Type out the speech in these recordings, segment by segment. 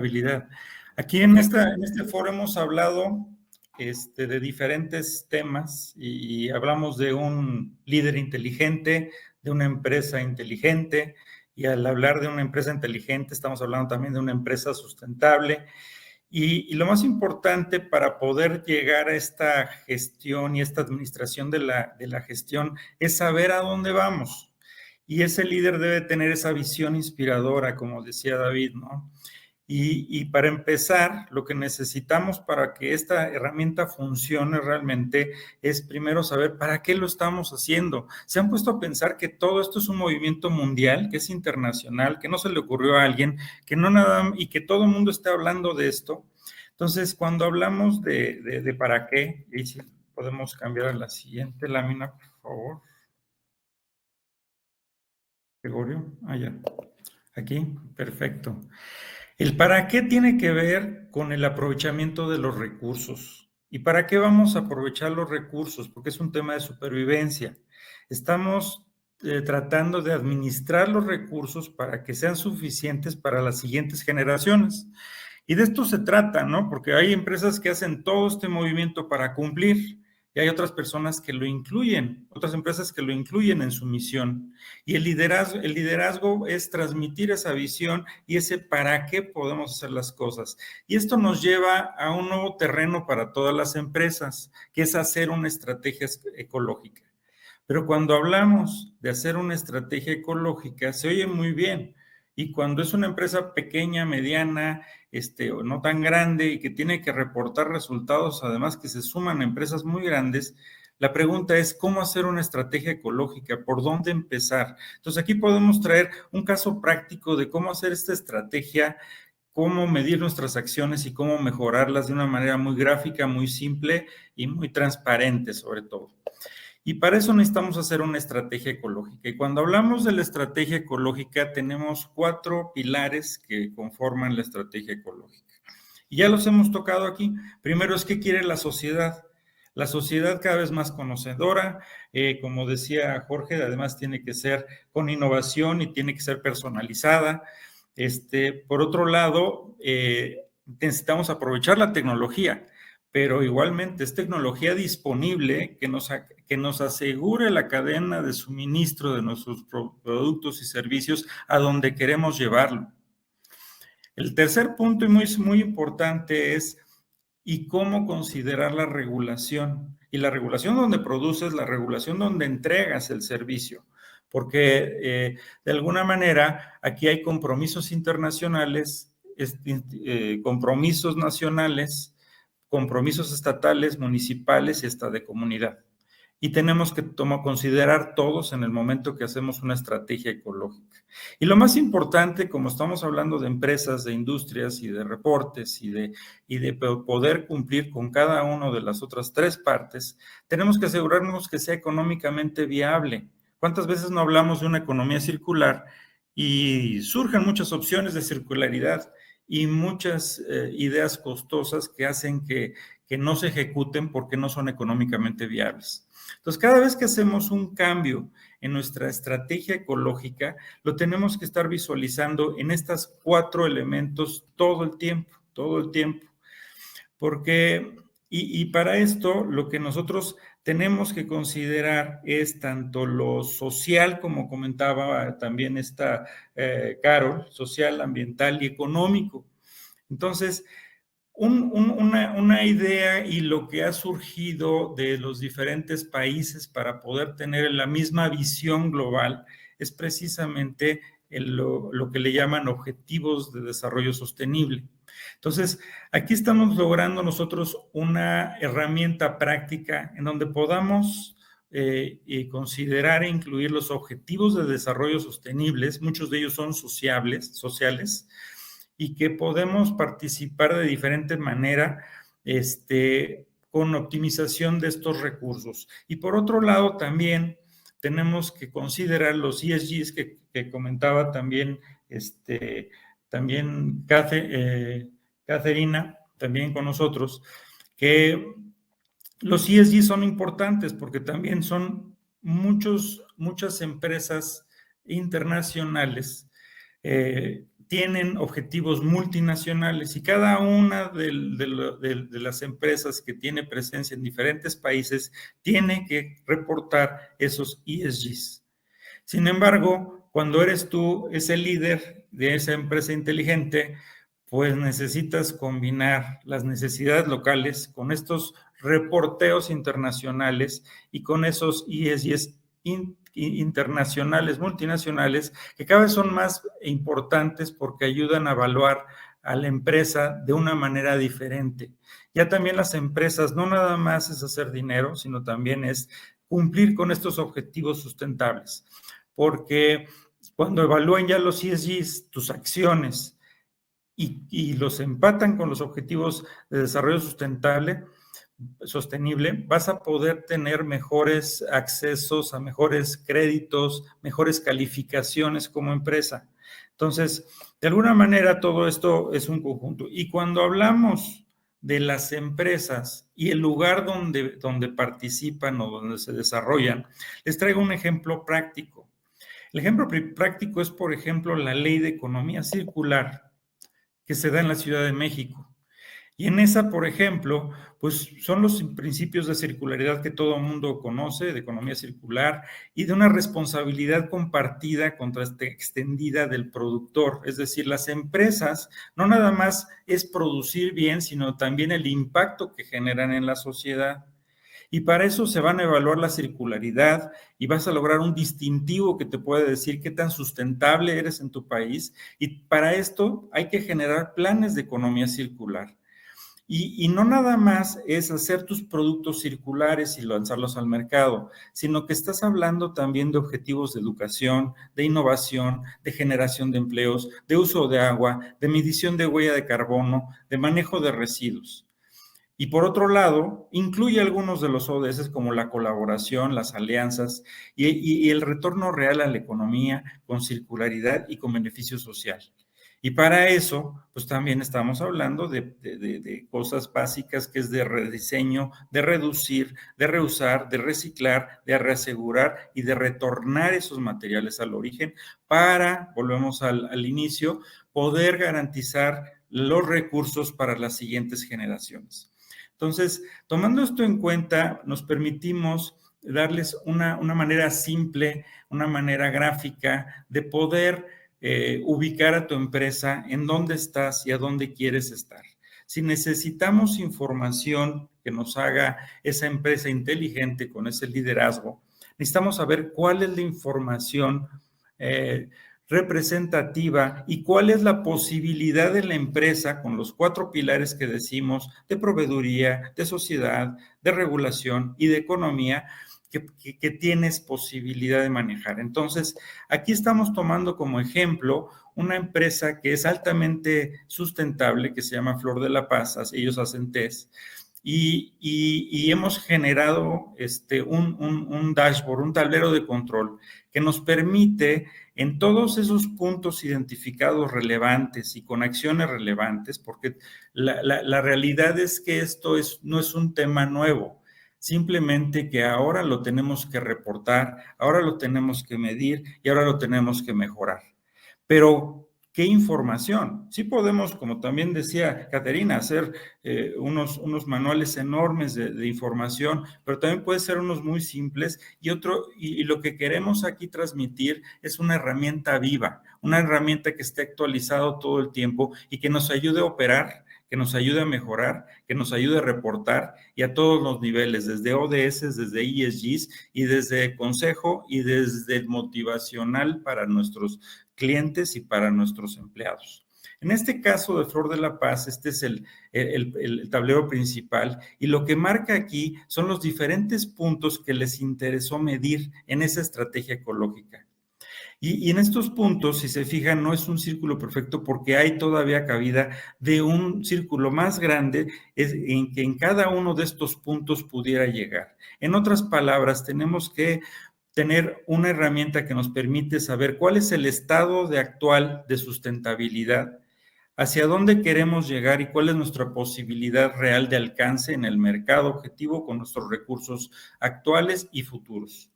habilidad. Aquí en este foro hemos hablado de diferentes temas y hablamos de un líder inteligente, de una empresa inteligente, y al hablar de una empresa inteligente estamos hablando también de una empresa sustentable. Y lo más importante para poder llegar a esta gestión y esta administración de la gestión es saber a dónde vamos. Y ese líder debe tener esa visión inspiradora, como decía David, ¿no? Y para empezar, lo que necesitamos para que esta herramienta funcione realmente es primero saber para qué lo estamos haciendo. ¿Se han puesto a pensar que todo esto es un movimiento mundial, que es internacional, que no se le ocurrió a alguien, que no nada, y que todo el mundo está hablando de esto? Entonces, cuando hablamos de para qué, y si podemos cambiar a la siguiente lámina, por favor. Gregorio, ya. Aquí, perfecto. El para qué tiene que ver con el aprovechamiento de los recursos. ¿Y para qué vamos a aprovechar los recursos? Porque es un tema de supervivencia. Estamos tratando de administrar los recursos para que sean suficientes para las siguientes generaciones. Y de esto se trata, ¿no? Porque hay empresas que hacen todo este movimiento para cumplir y hay otras personas que lo incluyen, otras empresas que lo incluyen en su misión. Y el liderazgo es transmitir esa visión y ese para qué podemos hacer las cosas. Y esto nos lleva a un nuevo terreno para todas las empresas, que es hacer una estrategia ecológica. Pero cuando hablamos de hacer una estrategia ecológica, se oye muy bien. Y cuando es una empresa pequeña, mediana, o no tan grande y que tiene que reportar resultados, además que se suman a empresas muy grandes, la pregunta es cómo hacer una estrategia ecológica, por dónde empezar. Entonces aquí podemos traer un caso práctico de cómo hacer esta estrategia, cómo medir nuestras acciones y cómo mejorarlas de una manera muy gráfica, muy simple y muy transparente sobre todo. Y para eso necesitamos hacer una estrategia ecológica. Y cuando hablamos de la estrategia ecológica, tenemos 4 pilares que conforman la estrategia ecológica. Y ya los hemos tocado aquí. Primero es qué quiere la sociedad. La sociedad cada vez más conocedora, como decía Jorge, además tiene que ser con innovación y tiene que ser personalizada. Por otro lado, necesitamos aprovechar la tecnología, pero igualmente es tecnología disponible que nos asegure la cadena de suministro de nuestros productos y servicios a donde queremos llevarlo. El tercer punto y muy importante es ¿y cómo considerar la regulación? Y la regulación donde produces, la regulación donde entregas el servicio, porque de alguna manera aquí hay compromisos internacionales, compromisos nacionales, compromisos estatales, municipales y hasta de comunidad. Y tenemos que considerar todos en el momento que hacemos una estrategia ecológica. Y lo más importante, como estamos hablando de empresas, de industrias y de reportes y de poder cumplir con cada una de las otras 3 partes, tenemos que asegurarnos que sea económicamente viable. ¿Cuántas veces no hablamos de una economía circular y surgen muchas opciones de circularidad y muchas ideas costosas que hacen que no se ejecuten porque no son económicamente viables? Entonces, cada vez que hacemos un cambio en nuestra estrategia ecológica, lo tenemos que estar visualizando en estos 4 elementos todo el tiempo. Porque, y para esto, lo que nosotros tenemos que considerar es tanto lo social, como comentaba también esta Carol, social, ambiental y económico. Entonces, una idea y lo que ha surgido de los diferentes países para poder tener la misma visión global es precisamente lo que le llaman objetivos de desarrollo sostenible. Entonces, aquí estamos logrando nosotros una herramienta práctica en donde podamos considerar e incluir los objetivos de desarrollo sostenibles, muchos de ellos son sociales, y que podemos participar de diferente manera con optimización de estos recursos. Y por otro lado, también tenemos que considerar los ESGs que comentaba también, también Caterina, también con nosotros, que los ESG son importantes porque también son muchas empresas internacionales tienen objetivos multinacionales y cada una de las empresas que tiene presencia en diferentes países tiene que reportar esos ESGs. Sin embargo, cuando eres tú ese líder de esa empresa inteligente, pues necesitas combinar las necesidades locales con estos reporteos internacionales y con esos ESGs internacionales, multinacionales, que cada vez son más importantes porque ayudan a evaluar a la empresa de una manera diferente. Ya también las empresas no nada más es hacer dinero, sino también es cumplir con estos objetivos sustentables, porque cuando evalúan ya los ESGs, tus acciones, y los empatan con los objetivos de desarrollo sostenible, vas a poder tener mejores accesos a mejores créditos, mejores calificaciones como empresa. Entonces, de alguna manera todo esto es un conjunto. Y cuando hablamos de las empresas y el lugar donde participan o donde se desarrollan, les traigo un ejemplo práctico. El ejemplo práctico es, por ejemplo, la Ley de Economía Circular que se da en la Ciudad de México. Y en esa, por ejemplo, pues son los principios de circularidad que todo el mundo conoce, de economía circular y de una responsabilidad compartida extendida del productor. Es decir, las empresas no nada más es producir bien, sino también el impacto que generan en la sociedad. Y para eso se van a evaluar la circularidad y vas a lograr un distintivo que te puede decir qué tan sustentable eres en tu país. Y para esto hay que generar planes de economía circular. Y no nada más es hacer tus productos circulares y lanzarlos al mercado, sino que estás hablando también de objetivos de educación, de innovación, de generación de empleos, de uso de agua, de medición de huella de carbono, de manejo de residuos. Y por otro lado, incluye algunos de los ODS como la colaboración, las alianzas y el retorno real a la economía con circularidad y con beneficio social. Y para eso, pues también estamos hablando de cosas básicas que es de rediseño, de reducir, de reusar, de reciclar, de reasegurar y de retornar esos materiales al origen para, volvemos al inicio, poder garantizar los recursos para las siguientes generaciones. Entonces, tomando esto en cuenta, nos permitimos darles una manera simple, una manera gráfica de poder ubicar a tu empresa en dónde estás y a dónde quieres estar. Si necesitamos información que nos haga esa empresa inteligente con ese liderazgo, necesitamos saber cuál es la información representativa y cuál es la posibilidad de la empresa con los 4 pilares que decimos de proveeduría, de sociedad, de regulación y de economía que tienes posibilidad de manejar. Entonces, aquí estamos tomando como ejemplo una empresa que es altamente sustentable, que se llama Flor de la Paz, ellos hacen test, y hemos generado un dashboard, un tablero de control que nos permite en todos esos puntos identificados relevantes y con acciones relevantes, porque la realidad es que esto no es un tema nuevo, simplemente que ahora lo tenemos que reportar, ahora lo tenemos que medir y ahora lo tenemos que mejorar. Pero ¿qué información? Sí podemos, como también decía Caterina, hacer unos manuales enormes de información, pero también puede ser unos muy simples y lo que queremos aquí transmitir es una herramienta viva, una herramienta que esté actualizada todo el tiempo y que nos ayude a operar, que nos ayude a mejorar, que nos ayude a reportar y a todos los niveles, desde ODS, desde ESGs y desde consejo y desde motivacional para nuestros clientes y para nuestros empleados. En este caso de Flor de la Paz, este es el tablero principal y lo que marca aquí son los diferentes puntos que les interesó medir en esa estrategia ecológica. Y en estos puntos, si se fijan, no es un círculo perfecto porque hay todavía cabida de un círculo más grande en que en cada uno de estos puntos pudiera llegar. En otras palabras, tenemos que tener una herramienta que nos permite saber cuál es el estado actual de sustentabilidad, hacia dónde queremos llegar y cuál es nuestra posibilidad real de alcance en el mercado objetivo con nuestros recursos actuales y futuros.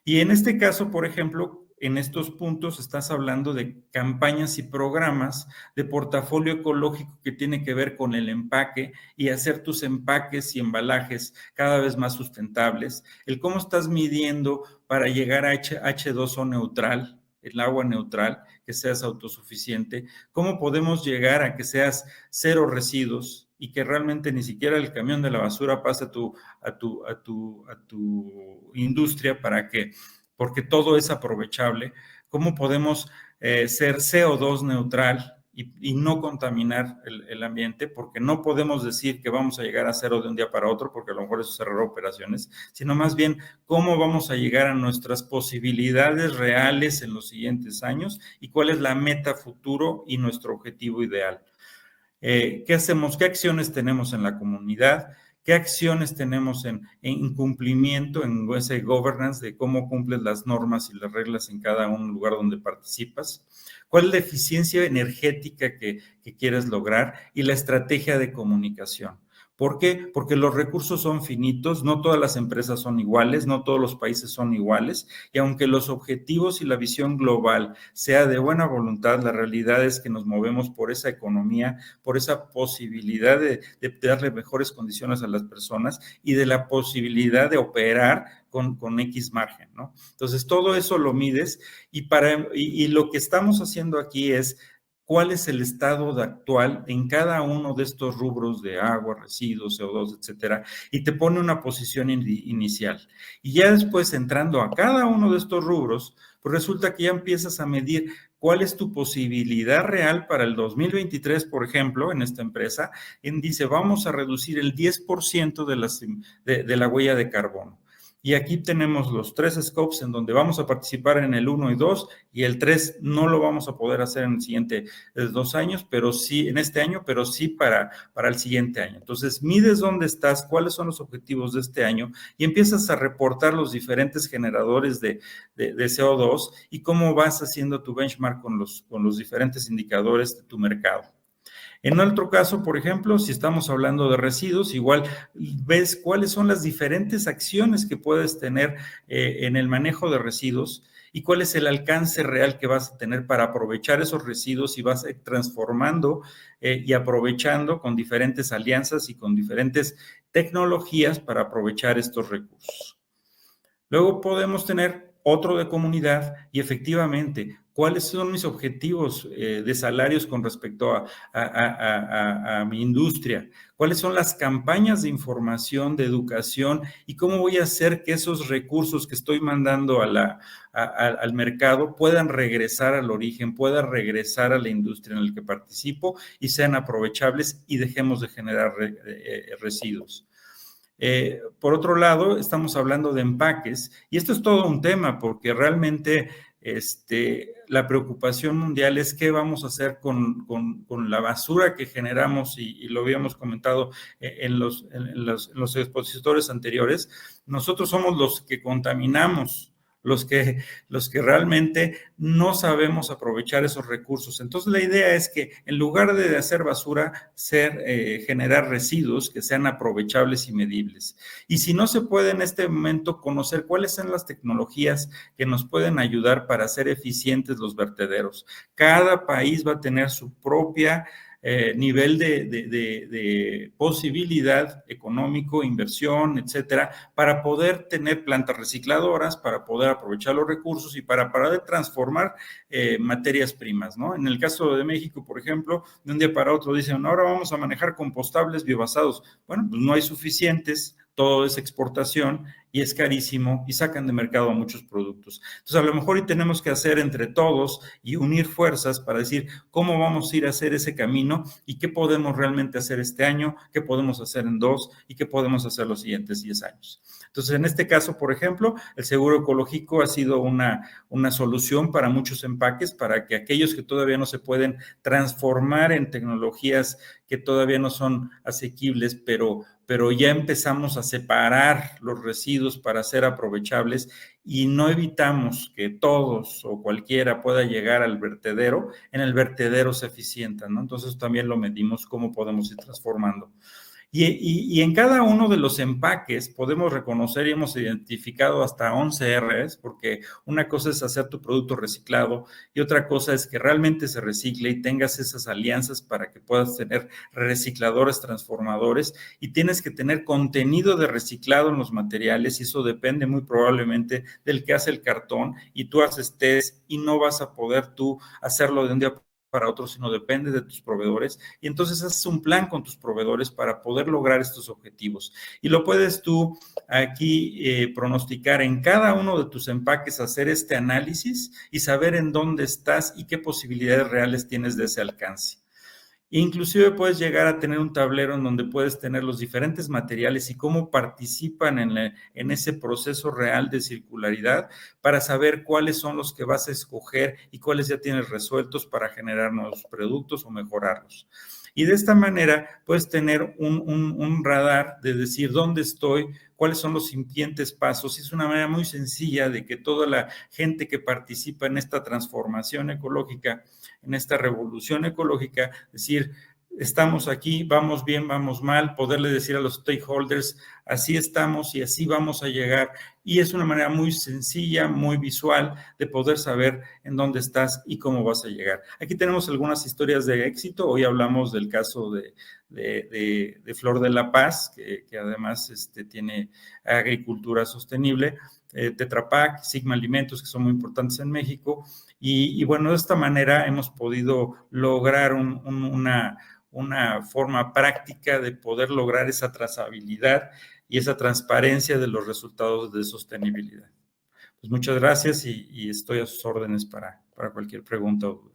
Y en este caso, por ejemplo, en estos puntos estás hablando de campañas y programas de portafolio ecológico que tiene que ver con el empaque y hacer tus empaques y embalajes cada vez más sustentables. El cómo estás midiendo para llegar a H2O neutral, el agua neutral, que seas autosuficiente. ¿Cómo podemos llegar a que seas cero residuos y que realmente ni siquiera el camión de la basura pase a tu industria para que porque todo es aprovechable? ¿Cómo podemos ser CO2 neutral y no contaminar el ambiente? Porque no podemos decir que vamos a llegar a cero de un día para otro, porque a lo mejor eso es cerrar operaciones, sino más bien cómo vamos a llegar a nuestras posibilidades reales en los siguientes años y cuál es la meta futuro y nuestro objetivo ideal. ¿Qué hacemos? ¿Qué acciones tenemos en la comunidad? ¿Qué acciones tenemos en cumplimiento, en ese governance de cómo cumples las normas y las reglas en cada un lugar donde participas? ¿Cuál es la eficiencia energética que quieres lograr? Y la estrategia de comunicación. ¿Por qué? Porque los recursos son finitos, no todas las empresas son iguales, no todos los países son iguales, y aunque los objetivos y la visión global sea de buena voluntad, la realidad es que nos movemos por esa economía, por esa posibilidad de darle mejores condiciones a las personas y de la posibilidad de operar con X margen, ¿no? Entonces, todo eso lo mides y lo que estamos haciendo aquí es cuál es el estado actual en cada uno de estos rubros de agua, residuos, CO2, etcétera, y te pone una posición inicial. Y ya después, entrando a cada uno de estos rubros, pues resulta que ya empiezas a medir cuál es tu posibilidad real para el 2023, por ejemplo, en esta empresa, dice, vamos a reducir el 10% de la huella de carbono. Y aquí tenemos los 3 scopes en donde vamos a participar en el 1 y 2, y el 3 no lo vamos a poder hacer en el siguiente 2 años, pero sí en este año, pero sí para el siguiente año. Entonces, mides dónde estás, cuáles son los objetivos de este año y empiezas a reportar los diferentes generadores de CO2 y cómo vas haciendo tu benchmark con los diferentes indicadores de tu mercado. En otro caso, por ejemplo, si estamos hablando de residuos, igual ves cuáles son las diferentes acciones que puedes tener en el manejo de residuos y cuál es el alcance real que vas a tener para aprovechar esos residuos y vas transformando y aprovechando con diferentes alianzas y con diferentes tecnologías para aprovechar estos recursos. Luego podemos tener otro de comunidad y efectivamente, ¿cuáles son mis objetivos de salarios con respecto a mi industria? ¿Cuáles son las campañas de información, de educación y cómo voy a hacer que esos recursos que estoy mandando al mercado puedan regresar al origen, puedan regresar a la industria en la que participo y sean aprovechables y dejemos de generar residuos? Por otro lado, estamos hablando de empaques y esto es todo un tema porque realmente la preocupación mundial es qué vamos a hacer con la basura que generamos y lo habíamos comentado en los expositores anteriores. Nosotros somos los que contaminamos, los que realmente no sabemos aprovechar esos recursos. Entonces, la idea es que en lugar de hacer basura, generar residuos que sean aprovechables y medibles. Y si no se puede en este momento conocer cuáles son las tecnologías que nos pueden ayudar para hacer eficientes los vertederos. Cada país va a tener su propia nivel de posibilidad económico, inversión, etcétera, para poder tener plantas recicladoras, para poder aprovechar los recursos y para poder transformar materias primas, ¿no? En el caso de México, por ejemplo, de un día para otro dicen, ahora vamos a manejar compostables biobasados. Bueno, pues no hay suficientes, todo es exportación y es carísimo y sacan de mercado a muchos productos. Entonces, a lo mejor y tenemos que hacer entre todos y unir fuerzas para decir cómo vamos a ir a hacer ese camino y qué podemos realmente hacer este año, qué podemos hacer en 2 y qué podemos hacer los siguientes 10 años. Entonces, en este caso, por ejemplo, el seguro ecológico ha sido una solución para muchos empaques, para que aquellos que todavía no se pueden transformar en tecnologías que todavía no son asequibles, pero ya empezamos a separar los residuos para ser aprovechables y no evitamos que todos o cualquiera pueda llegar al vertedero, en el vertedero se eficientan, ¿no? Entonces también lo medimos cómo podemos ir transformando. Y en cada uno de los empaques podemos reconocer y hemos identificado hasta 11 Rs, porque una cosa es hacer tu producto reciclado y otra cosa es que realmente se recicle y tengas esas alianzas para que puedas tener recicladores transformadores, y tienes que tener contenido de reciclado en los materiales, y eso depende muy probablemente del que hace el cartón, y tú haces test y no vas a poder tú hacerlo de un día para otro, sino depende de tus proveedores, y entonces haces un plan con tus proveedores para poder lograr estos objetivos. Y lo puedes tú aquí pronosticar en cada uno de tus empaques, hacer este análisis y saber en dónde estás y qué posibilidades reales tienes de ese alcance. Inclusive puedes llegar a tener un tablero en donde puedes tener los diferentes materiales y cómo participan en ese proceso real de circularidad, para saber cuáles son los que vas a escoger y cuáles ya tienes resueltos para generar nuevos productos o mejorarlos. Y de esta manera puedes tener un radar de decir dónde estoy, cuáles son los siguientes pasos. Y es una manera muy sencilla de que toda la gente que participa en esta transformación ecológica, en esta revolución ecológica, decir, estamos aquí, vamos bien, vamos mal, poderle decir a los stakeholders, así estamos y así vamos a llegar. Y es una manera muy sencilla, muy visual de poder saber en dónde estás y cómo vas a llegar. Aquí tenemos algunas historias de éxito. Hoy hablamos del caso de Flor de la Paz, que además tiene agricultura sostenible, Tetra Pak, Sigma Alimentos, que son muy importantes en México. Y bueno, de esta manera hemos podido lograr una forma práctica de poder lograr esa trazabilidad y esa transparencia de los resultados de sostenibilidad. Pues muchas gracias y estoy a sus órdenes para cualquier pregunta o duda.